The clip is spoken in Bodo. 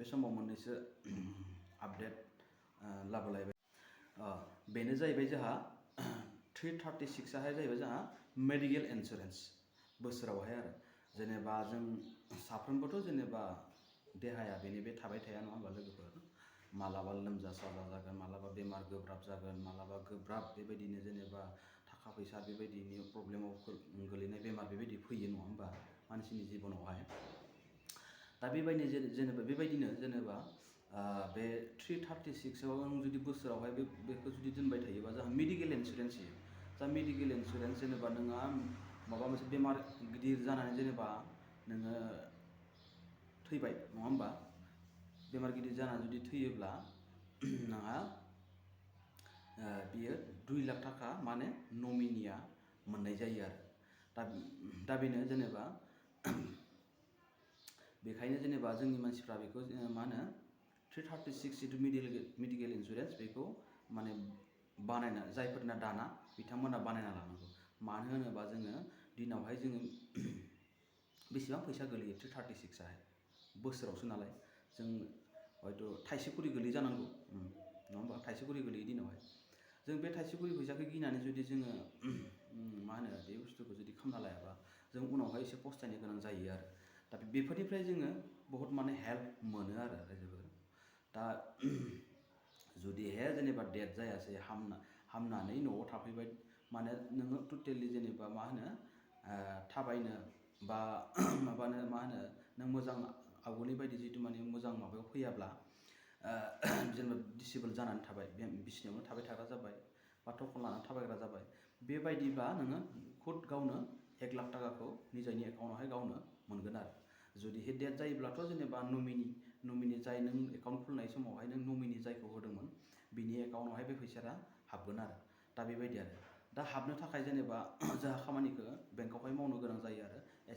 बे समाव मोननैसो आपडेट लाबोलायबाय। बेनो जाहैबाय जोंहा 336 आहाय जाहैबाय जोंहा मेडिकेल इन्सुरेन्स बोसोरावहाय आरो जेनेबा जों साफ्रोमबोथ' जेनेबा देहाया बेनि बे थाबाय थाया नङा होमबा लोगोफोर, मालाबा लोमजा साजा जागोन, मालाबा बेमार गोब्राब जागोन, मालाबा गोब्राब बेबायदिनो जेनेबा थाखा फैसा बेबायदिनि प्रब्लेमाव गोलैनाय बेमार बेबायदि फैयो नङा होमबा मानसिनि जिबनावहाय। दा बेबायदिनो जेनेबा बे 336आव आं जुदि बोसोरावहाय बेखौ जुदि दोनबाय थायोबा जोंहा मेडिकेल इन्सुरेन्स होयो। जा मेडिकेल इन्सुरेन्स जेनेबा नोंहा माबा मोनसे बेमार गिदिर जानानै जेनेबा नोङो थैबाय नङा होमबा, बेमार गिदिर जानानै जुदि थैयोब्ला नोंहा बियो 2 लाख थाखा माने नमिनिया मोननाय जायो आरो। दा बेनो जेनेबा बेखायनो जेनेबा जोंनि मानसिफ्रा बेखौ मा होनो 336 जिथु मेडिकेल इन्सुरेन्स बेखौ माने बानायना जायफोरना दाना बिथांमोना बानायना लानांगौ। मानो होनोबा जोङो दिनावहाय जोङो बेसेबां फैसा गोलैयो 336 आहाय बोसोरावसो नालाय, जों हयथ' थाइसे खरि गोलैयो जानांगौ नङा होमबा, थाइसे खरि गोलैयो दिनावहाय। जों बे थाइसे खरि फैसाखौ गिनानै जुदि जोङो मा होनो बे बुस्थुखौ जुदि खालामना लायाबा जों उनावहाय एसे पस्तायनो गोनां जायो आरो। दा बेफोरनिफ्राय जोङो बहुत माने हेल्प मोनो आरो रायजोफोर। दा जुदिहाय जेनेबा डेथ जायासै हामनानै न'आव थाफैबाय माने नोङो टटेलि जेनेबा मा होनो थाबायनो बा माबानो मा होनो नों मोजां आवगोलनि बायदि जितु माने मोजां माबायाव फैयाब्ला जेनेबा दिसेबोल जानानै थाबाय, बिसिनायावनो थाबाय थाग्रा जाबाय बा टकन लानानै थाबायग्रा जाबाय, बेबायदिबा नोङो खुद गावनो 1 लाख थाखाखौ निजानि एकाउन्टआवहाय गावनो मोनगोन आरो। जुदिहाय डेथ जायोब्लाथ' जेनेबा नमिनि जाय नों एकाउन्ट खुलिनाय समावहाय नों नमिनि जायखौ होदोंमोन बिनि एकाउन्टआवहाय बे फैसाया हाबगोन आरो। दा बेबायदि आरो दा हाबनो थाखाय जेनेबा जोंहा खामानिखौ बेंकआवहाय मावनो गोनां जायो आरो